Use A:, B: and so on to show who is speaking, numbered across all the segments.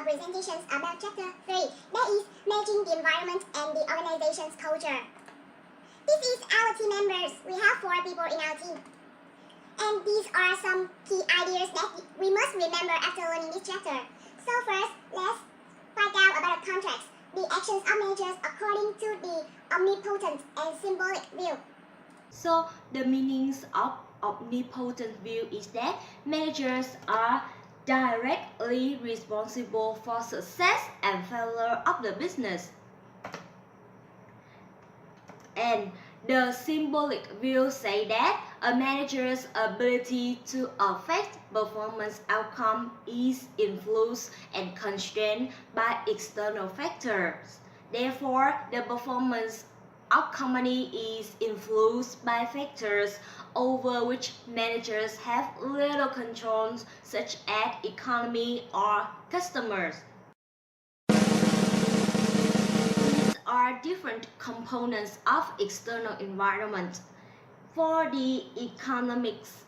A: our presentations about Chapter 3, that is, managing the environment and the organization's culture. This is our team members. We have 4 people in our team. And these are some key ideas that we must remember after learning this chapter. So first, let's find out about the context, the actions of managers according to the omnipotent and symbolic view.
B: So the meanings of omnipotent view is that managers are directly responsible for success and failure of the business. And the symbolic view say that a manager's ability to affect performance outcome is influenced and constrained by external factors. Therefore, the performance of company is influenced by factors over which managers have little control, such as economy or customers. These are different components of external environment. For the economics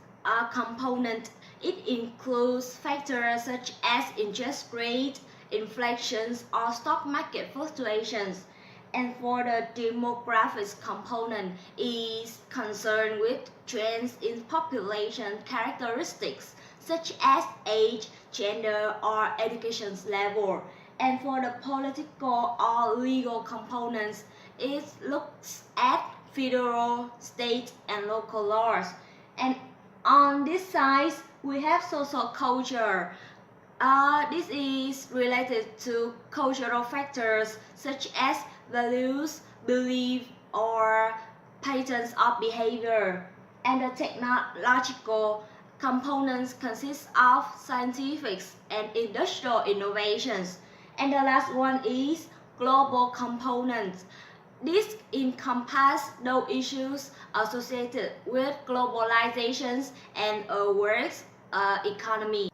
B: component, it includes factors such as interest rate, inflation, or stock market fluctuations. And for the demographics component, is concerned with trends in population characteristics such as age, gender, or education level. And for the political or legal components, it looks at federal, state, and local laws. And on this side, we have social culture. This is related to cultural factors such as values, belief, or patterns of behavior. And the technological components consist of scientific and industrial innovations. And the last one is global components. This encompasses those issues associated with globalizations and a world's economy.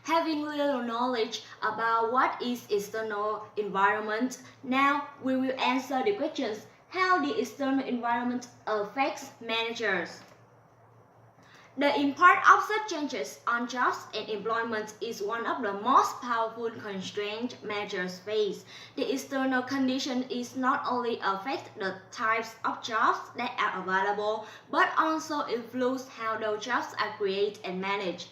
B: Having little knowledge about what is external environment, now we will answer the questions how the external environment affects managers. The impact of such changes on jobs and employment is one of the most powerful constraints managers face. The external condition is not only affect the types of jobs that are available, but also influence how those jobs are created and managed.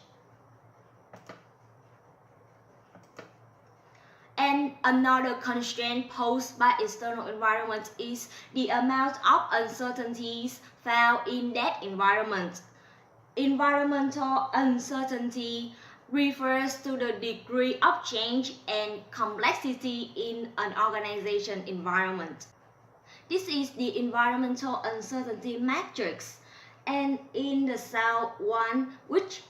B: And another constraint posed by external environment is the amount of uncertainties found in that environment. Environmental uncertainty refers to the degree of change and complexity in an organization environment. This is the environmental uncertainty matrix, and in the cell 1, which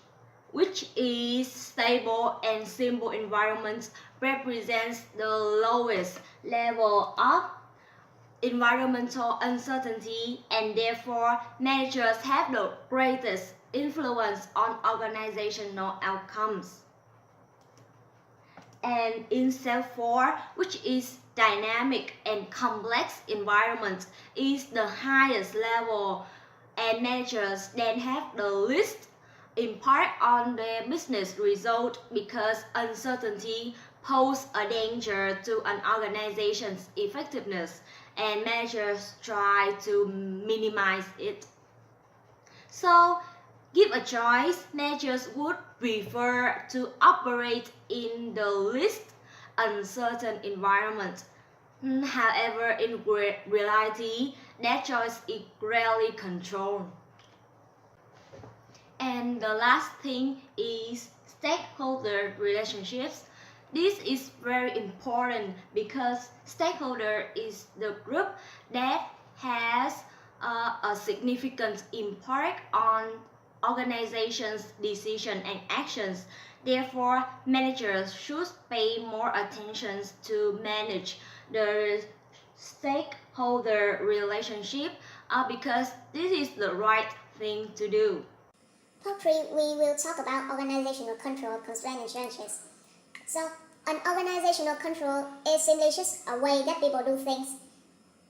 B: is stable and simple environment, represents the lowest level of environmental uncertainty, and therefore managers have the greatest influence on organizational outcomes. And in cell 4, which is dynamic and complex environment, is the highest level, and managers then have the least impact on their business result because uncertainty poses a danger to an organization's effectiveness, and managers try to minimize it. So, give a choice, managers would prefer to operate in the least uncertain environment. However, in reality, that choice is rarely controlled. And the last thing is stakeholder relationships. This is very important because stakeholder is the group that has a significant impact on organizations' decisions and actions. Therefore, managers should pay more attention to manage the stakeholder relationship because this is the right thing to do.
A: Part 3, we will talk about organizational control, constraints, and challenges. So, an organizational control is simply just a way that people do things,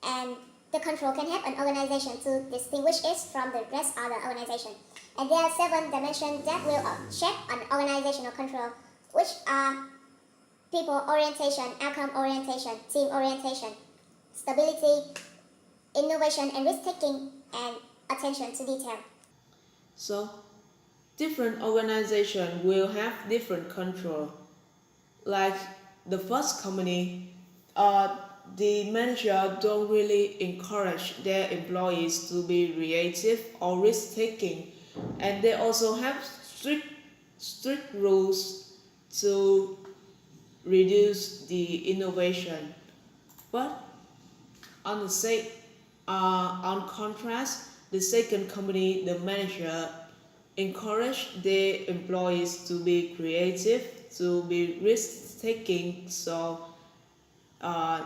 A: and the control can help an organization to distinguish it from the rest of the organization. And there are 7 dimensions that will shape an organizational control, which are people orientation, outcome orientation, team orientation, stability, innovation and risk-taking, and attention to detail.
C: So, different organizations will have different control. Like the first company, the manager don't really encourage their employees to be creative or risk-taking, and they also have strict rules to reduce the innovation. But on the same, on contrast, the second company, the manager encourage their employees to be creative, to be risk-taking, so uh,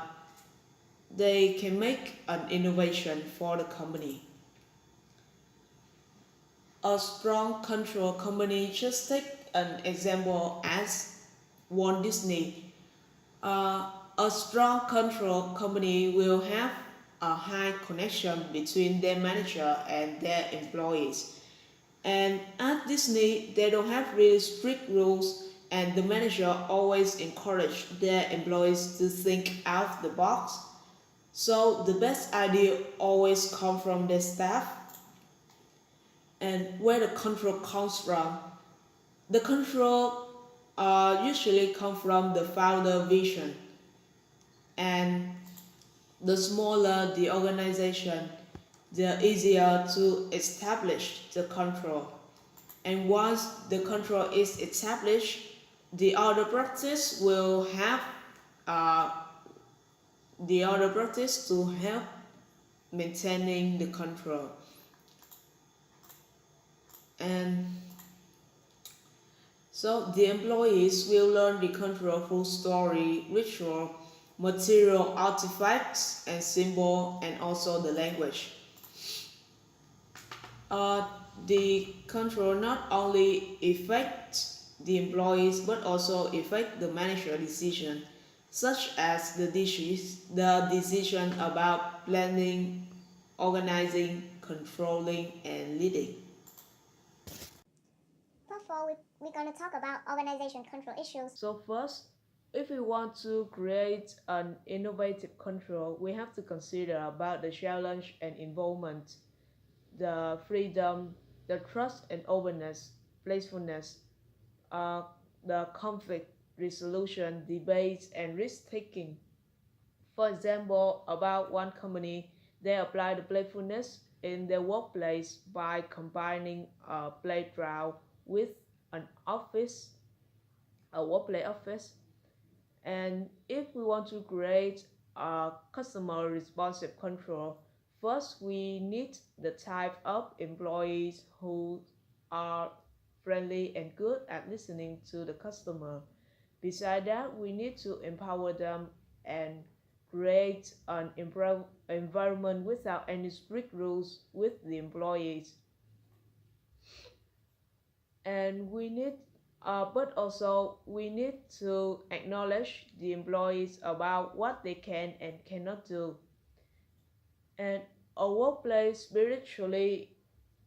C: they can make an innovation for the company. A strong control company, just take an example as Walt Disney. A strong control company will have a high connection between their manager and their employees. And at Disney, they don't have really strict rules, and the manager always encourage their employees to think out of the box. So the best idea always come from their staff. And where the control comes from? The control usually come from the founder vision. And the smaller the organization, the easier to establish the control. And once the control is established, the other practice will have the other practice to help maintaining the control. And so the employees will learn the control through story, ritual, material artifacts and symbol, and also the language. The control not only affects the employees but also affect the manager decision, such as the decision about planning, organizing, controlling, and leading.
A: Part 4, we're going to talk about organization control issues.
C: So first, if we want to create an innovative control, we have to consider about the challenge and involvement, the freedom, the trust and openness, playfulness, the conflict resolution, debates, and risk-taking. For example, about one company, they apply the playfulness in their workplace by combining a playground with an office, a workplace office. And if we want to create a customer responsive control, first we need the type of employees who are friendly and good at listening to the customer. Besides that, we need to empower them and create an environment without any strict rules with the employees. And but also we need to acknowledge the employees about what they can and cannot do. And a workplace spiritually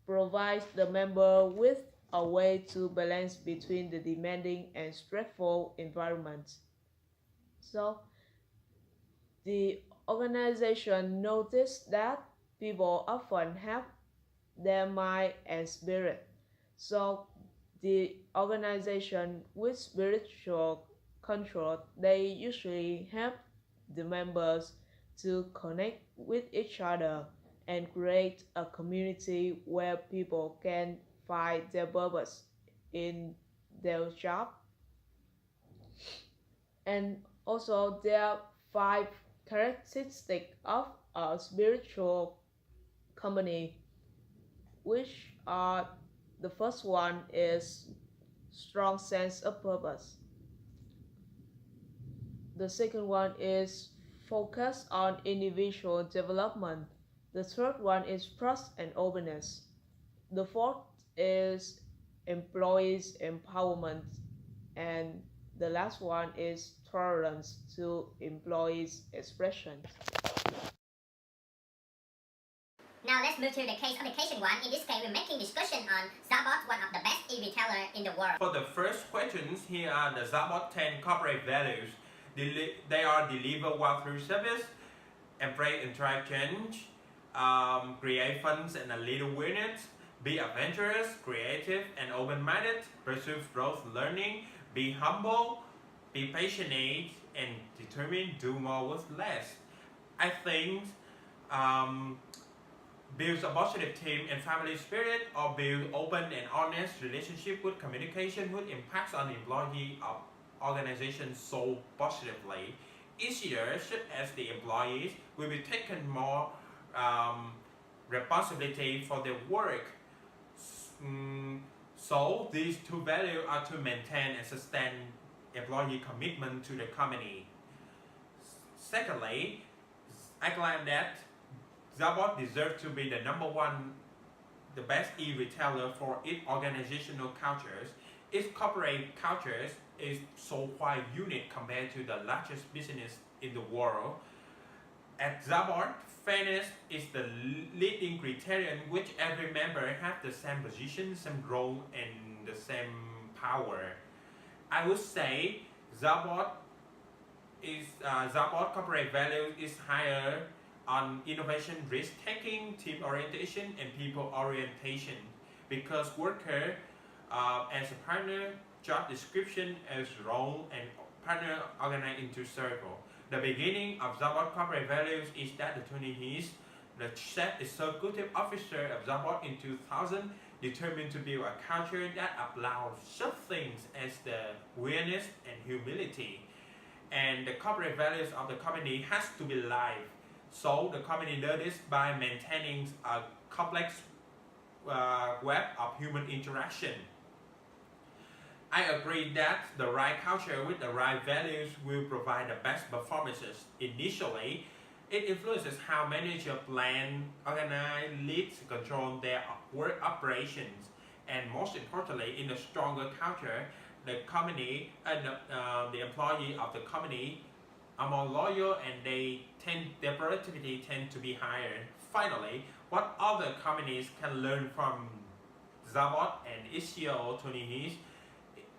C: provides the member with a way to balance between the demanding and stressful environment. So the organization noticed that people often have their mind and spirit. So the organization with spiritual control, they usually help the members to connect with each other and create a community where people can find their purpose in their job. And also there are 5 characteristics of a spiritual company, which are the first one is strong sense of purpose. The second one is focus on individual development. The third one is trust and openness. The fourth is employees empowerment. And the last one is tolerance to employees expressions.
D: Now let's move to the case application one. In this case, we're making discussion on Zabot, one of the best e-retailer in the world.
E: For the first questions, here are the Zabot 10 corporate values. They are deliver well through service, embrace and drive change, create fun and a little weirdness, be adventurous, creative and open-minded, pursue growth learning, be humble, be passionate, and determined, do more with less. I think build a positive team and family spirit, or build open and honest relationship with communication which impacts on the employee of organization so positively. Each year, such as the employees will be taken more responsibility for their work. So these two values are to maintain and sustain employee commitment to the company. Secondly, I claim that Zabot deserves to be the #1, the best e-retailer for its organizational cultures. Its corporate cultures is so quite unique compared to the largest business in the world. At Zabot, fairness is the leading criterion, which every member has the same position, same role, and the same power. I would say Zabot corporate value is higher on innovation, risk-taking, team orientation, and people orientation, because worker as a partner, job description as role, and partner organized into circle. The beginning of Zabot corporate values is that the 20s, the Chap executive officer of Zabot in 2000 determined to build a culture that allows such things as the awareness and humility. And the corporate values of the company has to be live. So the company does this by maintaining a complex web of human interaction. I agree that the right culture with the right values will provide the best performances. Initially, it influences how managers plan, organize, lead, control their work operations. And most importantly, in a stronger culture, the company and the employee of the company are more loyal, and their productivity tends to be higher. Finally, what other companies can learn from Zabot and its CEO 20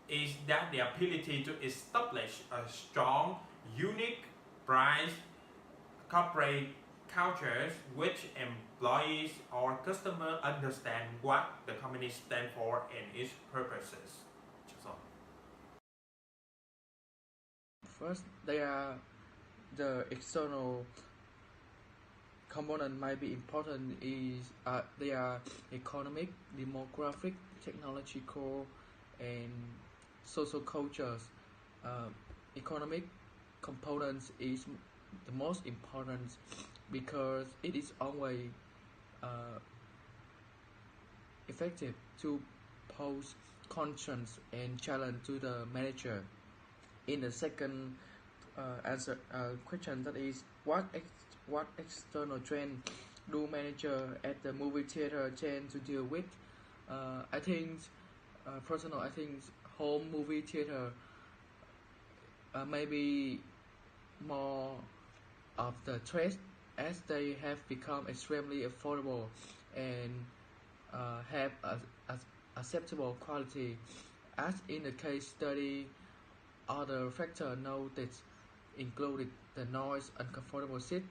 E: is that the ability to establish a strong, unique, bright corporate cultures which employees or customers understand what the company stands for and its purposes.
C: First, the external component might be important is they are economic, demographic, technological, and social cultures. Economic components is the most important because it is always effective to pose concerns and challenge to the manager. In the second answer question, that is what external trend do manager at the movie theater tend to deal with? I think I think home movie theater may be more of the threat, as they have become extremely affordable and have a acceptable quality. As in the case study, other factors noted included the noise, uncomfortable seat,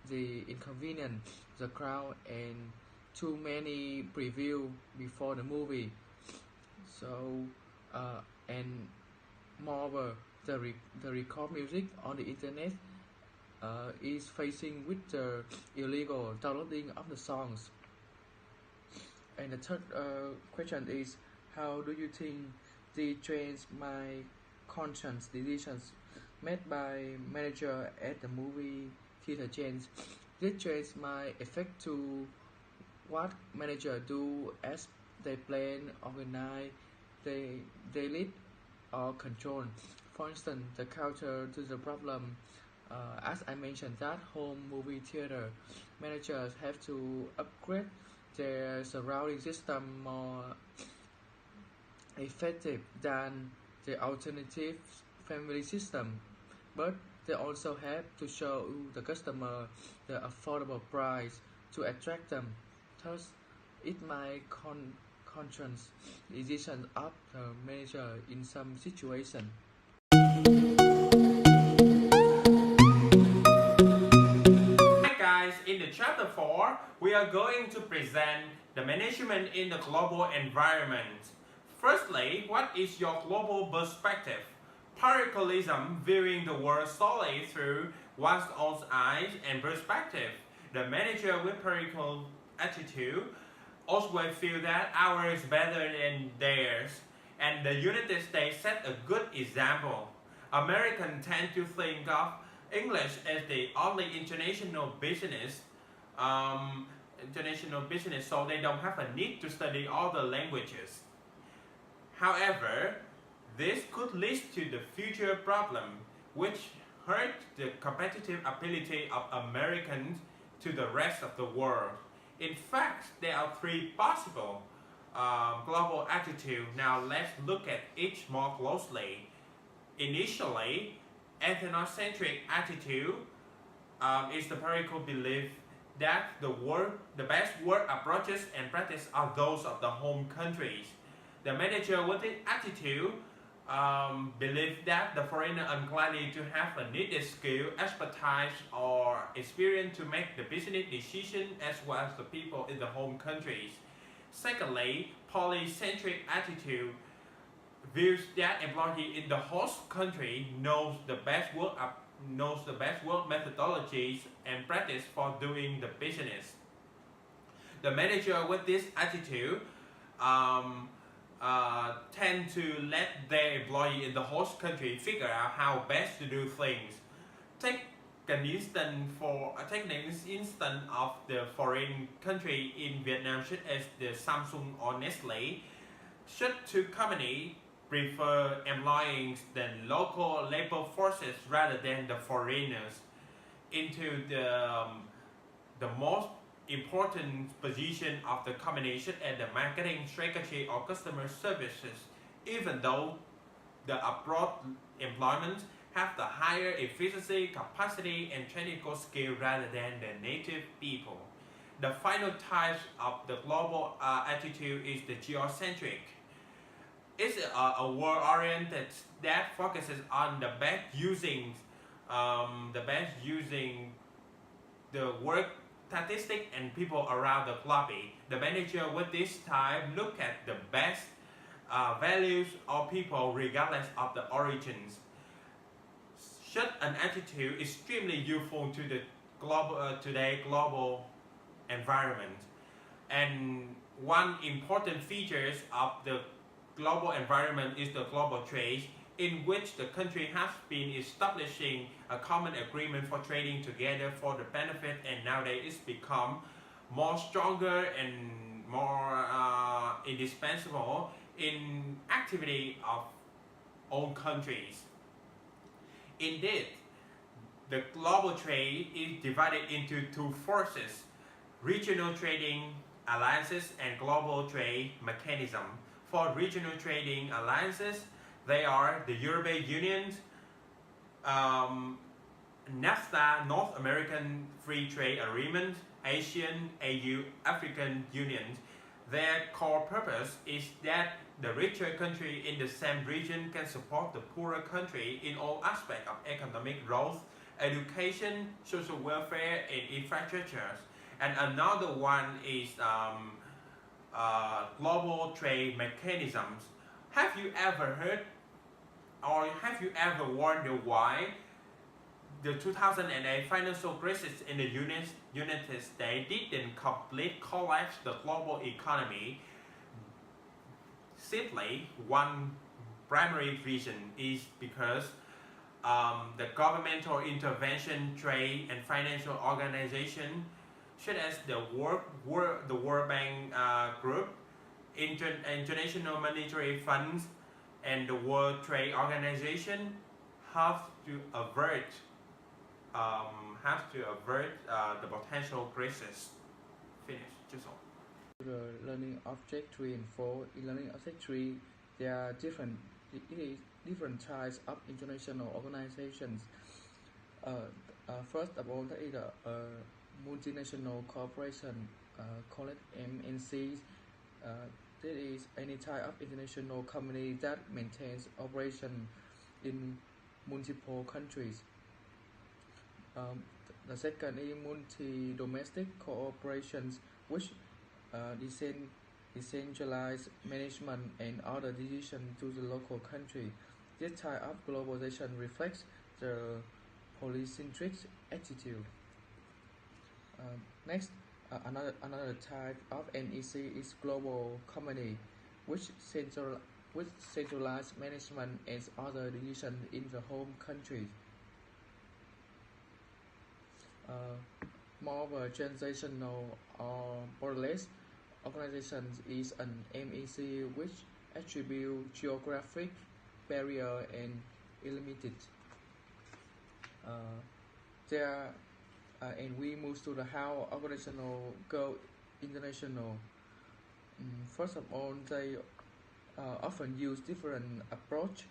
C: the inconvenience, the crowd, and too many previews before the movie. So, and moreover, the record music on the internet is facing with the illegal downloading of the songs. And the third question is, how do you think the trends might conscious decisions made by manager at the movie theater chains? These trends might affect to what manager do as they plan, organize, they lead or control. For instance, the counter to the problem, as I mentioned, that home movie theater managers have to upgrade their surrounding system more effective than the alternative family system, but they also have to show the customer the affordable price
F: to attract them. Thus, it might constrain decisions of the manager in some situations.
E: Hi guys, in the chapter 4, we are going to present the management in the global environment. Firstly, what is your global perspective? Parallelism, viewing the world solely through one's own eyes and perspective. The manager with parallel attitude always feel that ours is better than theirs, and the United States set a good example. Americans tend to think of English as the only international business, so they don't have a need to study all the languages. However, this could lead to the future problem, which hurt the competitive ability of Americans to the rest of the world. In fact, there are 3 possible global attitudes. Now let's look at each more closely. Initially, ethnocentric attitude is the empirical belief that the best work approaches and practice are those of the home countries. The manager with this attitude believe that the foreigner unlikely to have a needed skill, expertise, or experience to make the business decision as well as the people in the home countries. Secondly, polycentric attitude views that employee in the host country knows the best work methodologies and practice for doing the business. The manager with this attitude tend to let their employee in the host country figure out how best to do things. Take an instance of the foreign country in Vietnam, such as the Samsung or Nestle. Should 2 companies prefer employing the local labor forces rather than the foreigners into the most important position of the combination and the marketing strategy or customer services, even though the abroad employment have the higher efficiency, capacity, and technical skill rather than the native people. The final type of the global attitude is the geocentric. It's a world-oriented that focuses on the best using the work statistics and people around the globe. The manager with this type look at the best values of people regardless of the origins. Such an attitude is extremely useful to the global environment. And one important features of the global environment is the global trade, in which the country has been establishing a common agreement for trading together for the benefit, and nowadays it's become more stronger and more indispensable in activity of all countries. Indeed, the global trade is divided into 2 forces: regional trading alliances and global trade mechanism. For regional trading alliances, they are the European Union, NAFTA, North American Free Trade Agreement, Asian, AU, African Union. Their core purpose is that the richer country in the same region can support the poorer country in all aspects of economic growth, education, social welfare, and infrastructure. And another one is global trade mechanisms. Have you ever heard or have you ever wondered why the 2008 financial crisis in the United States didn't completely collapse the global economy? Simply, one primary reason is because the governmental intervention, trade and financial organization, such as the World Bank Group, International Monetary Funds, and the World Trade Organization, have to avert the potential crisis. Finish. Just all.
F: The learning object 3 and 4. In learning object 3, there are different types of international organizations. First of all, that is multinational corporation, called MNCs. That is any type of international company that maintains operation in multiple countries. The second is multi-domestic corporations, which decentralize management and other decisions to the local country. This type of globalization reflects the polycentric attitude. Next, another type of NEC is global company, which centralize management and other decisions in the home country. More of a transitional or borderless organization is an MEC which attribute geographic barrier and illimited. And we move to the how organizational go international. First of all, they often use different approach.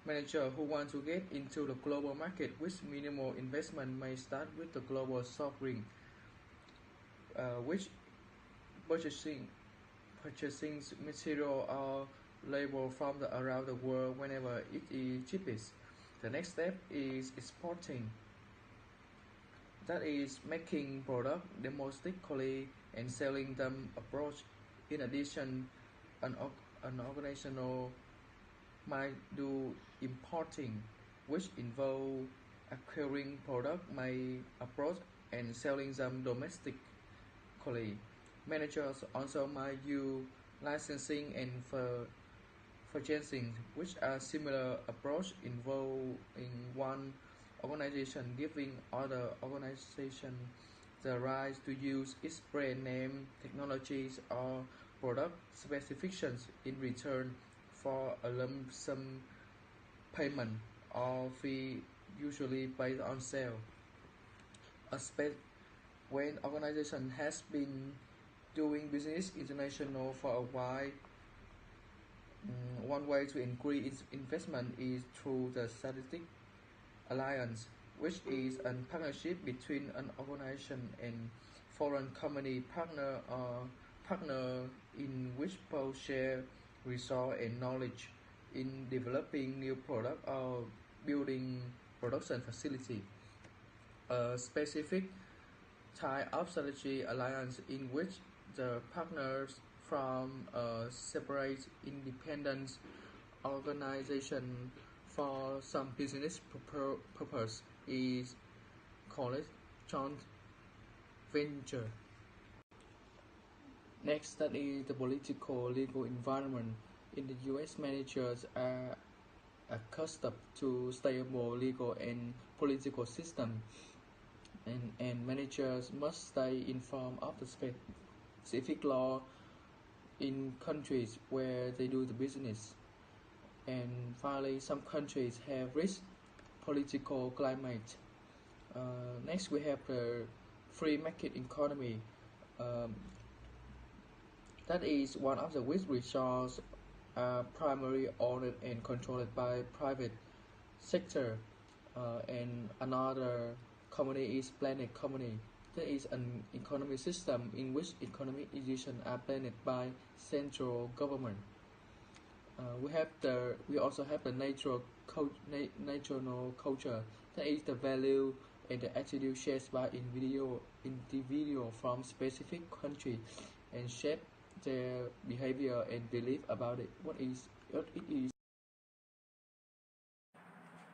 F: Manager who want to get into the global market with minimal investment may start with the global sovereign, which purchasing material or labor from around the world whenever it is cheapest. The next step is exporting. That is making product domestically and selling them abroad. In addition, an organizational might do importing, which involve acquiring product made abroad and selling them domestically. Managers also might use licensing and purchasing, which are similar approach involving one organization giving other organization the right to use its brand name, technologies, or product specifications in return for a lump sum payment or fee usually based on sale. When organization has been doing business international for a while, one way to increase investment is through the strategic alliance, which is a partnership between an organization and foreign company partner or partner in which both share resource and knowledge in developing new product or building production facility. A specific type of strategy alliance in which the partners from a separate independent organization for some business purpose is called joint venture. Next, that is the political legal environment. In the US, managers are accustomed to stable legal and political system, and managers must stay informed of the specific law in countries where they do the business. And finally, some countries have rich political climate. Next, we have the free market economy. That is one of the which resources are primarily owned and controlled by private sector. And another company is planned economy. That is an economic system in which economic decisions are planned by central government. We also have the national culture. That is the value and the attitude shared by individual from specific country and shape their behavior and belief about it. What it is.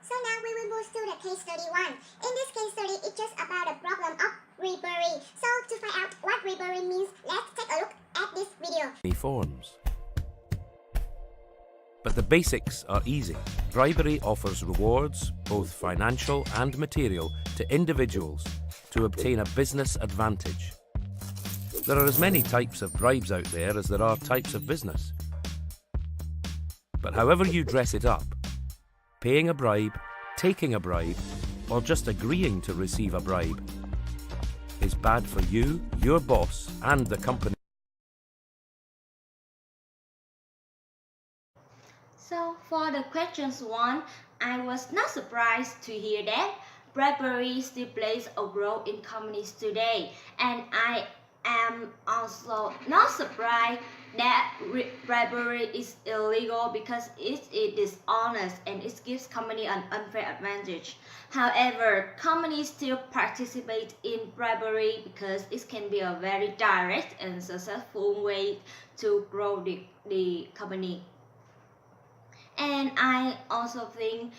A: So now we will move to the case study 1. In this case study, it's just about the problem of bribery. So to find out what bribery means, let's take a look at this video.
G: Forms. But the basics are easy. Bribery offers rewards, both financial and material, to individuals to obtain a business advantage. There are as many types of bribes out there as there are types of business. But however you dress it up, paying a bribe, taking a bribe, or just agreeing to receive a bribe is bad for you, your boss, and the company.
B: So for the questions 1, I was not surprised to hear that bribery still plays a role in communities today, and I am also not surprised that bribery is illegal because it is dishonest and it gives company an unfair advantage. However, companies still participate in bribery because it can be a very direct and successful way to grow the company. And I also think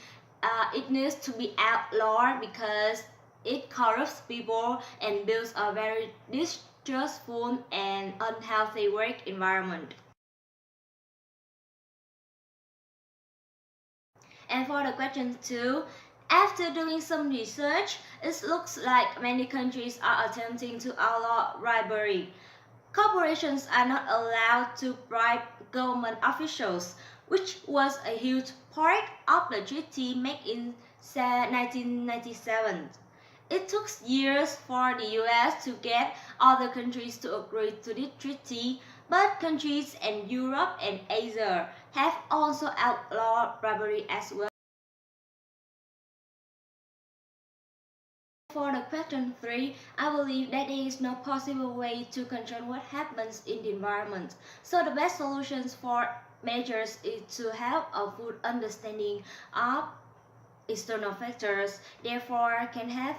B: it needs to be outlawed because it corrupts people and builds a very distrustful and unhealthy work environment. And for the question 2, after doing some research, it looks like many countries are attempting to outlaw bribery. Corporations are not allowed to bribe government officials, which was a huge part of the treaty made in 1997. It took years for the US to get other countries to agree to the treaty, but countries in Europe and Asia have also outlawed bribery as well. For the question 3, I believe that there is no possible way to control what happens in the environment. So the best solutions for measures is to have a full understanding of external factors, therefore can have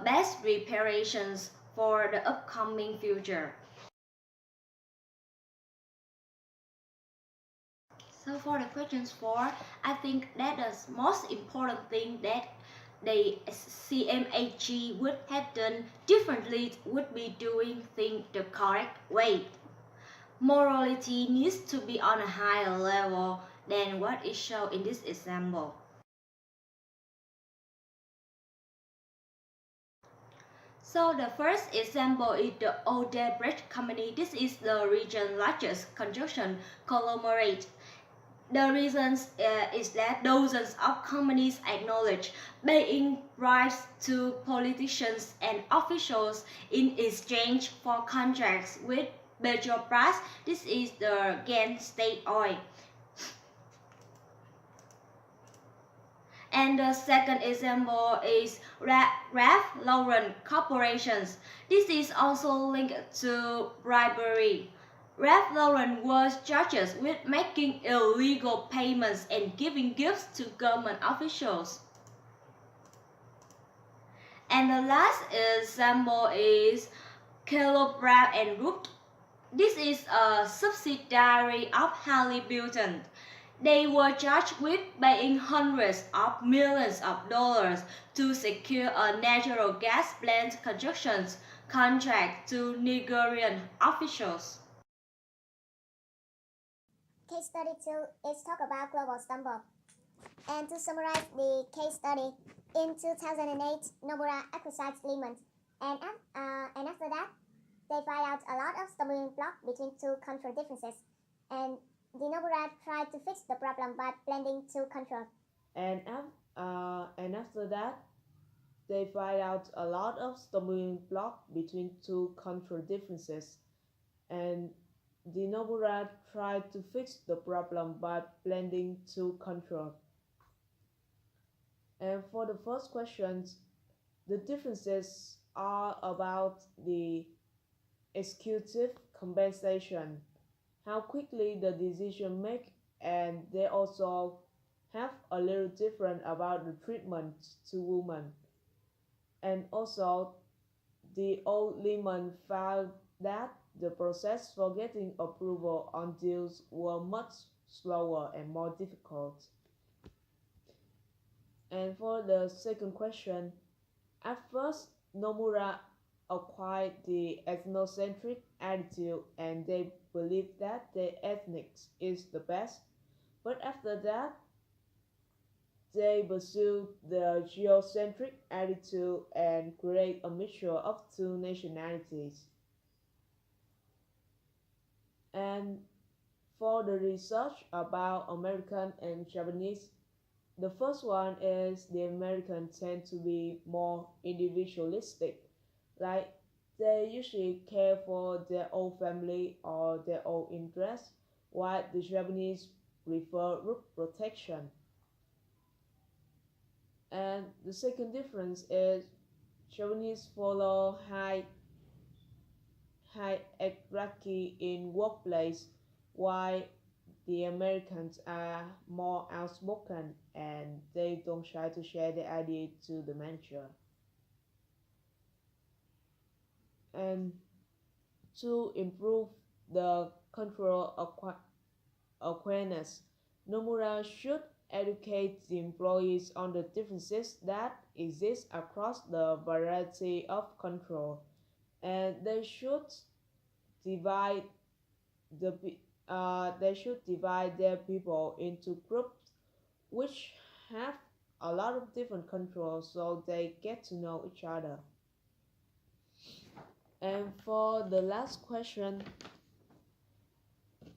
B: best preparations for the upcoming future. So for the questions 4, I think that the most important thing that the CMAG would have done differently would be doing things the correct way. Morality needs to be on a higher level than what is shown in this example. So the first example is the Odebrecht company. This is the region's largest construction conglomerate. The reason is that dozens of companies acknowledge paying bribes to politicians and officials in exchange for contracts with Petrobras. This is the Gain State Oil. And the second example is Ralph Lauren Corporations. This is also linked to bribery. Ralph Lauren was charged with making illegal payments and giving gifts to government officials. And the last example is Kellogg Brown and Root. This is a subsidiary of Halliburton. They were charged with paying hundreds of millions of dollars to secure a natural gas plant construction contract to Nigerian officials.
A: Case study 2 is talk about global stumble. And to summarize the case study, in 2008, Nomura acquired Lehman, and after that, they find out a lot of stumbling blocks between two country differences, and the Nomura tried to fix the problem by blending two countries.
C: And after that, they find out a lot of stumbling blocks between two country differences, and the Nomura tried to fix the problem by blending two countries. And for the first questions, the differences are about the executive compensation, how quickly the decision make, and they also have a little different about the treatment to women. And also, the old Lehman found that the process for getting approval on deals were much slower and more difficult. And for the second question, at first, Nomura acquired the ethnocentric attitude and they believed that the ethnics is the best. But after that, they pursued the geocentric attitude and create a mixture of two nationalities. And for the research about American and Japanese, the first one is the Americans tend to be more individualistic, like they usually care for their own family or their own interests, while the Japanese prefer group protection. And the second difference is Japanese follow high hierarchy in workplace, while the Americans are more outspoken and they don't try to share their idea to the manager. And to improve the cultural awareness, Nomura should educate the employees on the differences that exist across the variety of control, and divide the they should divide their people into groups which have a lot of different controls so they get to know each other. And for the last question,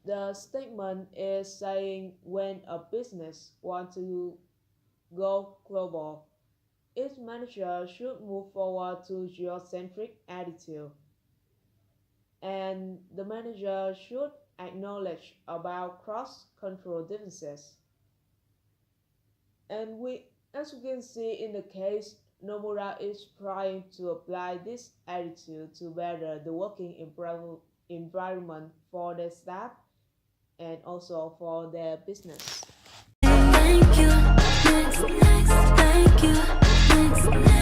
C: the statement is saying when a business wants to go global, its manager should move forward to geocentric attitude, and the manager should acknowledge about cross-control differences. And as we can see in the case, Nomura is trying to apply this attitude to better the working environment for their staff and also for their business.
H: Thank you, next, thank you, next.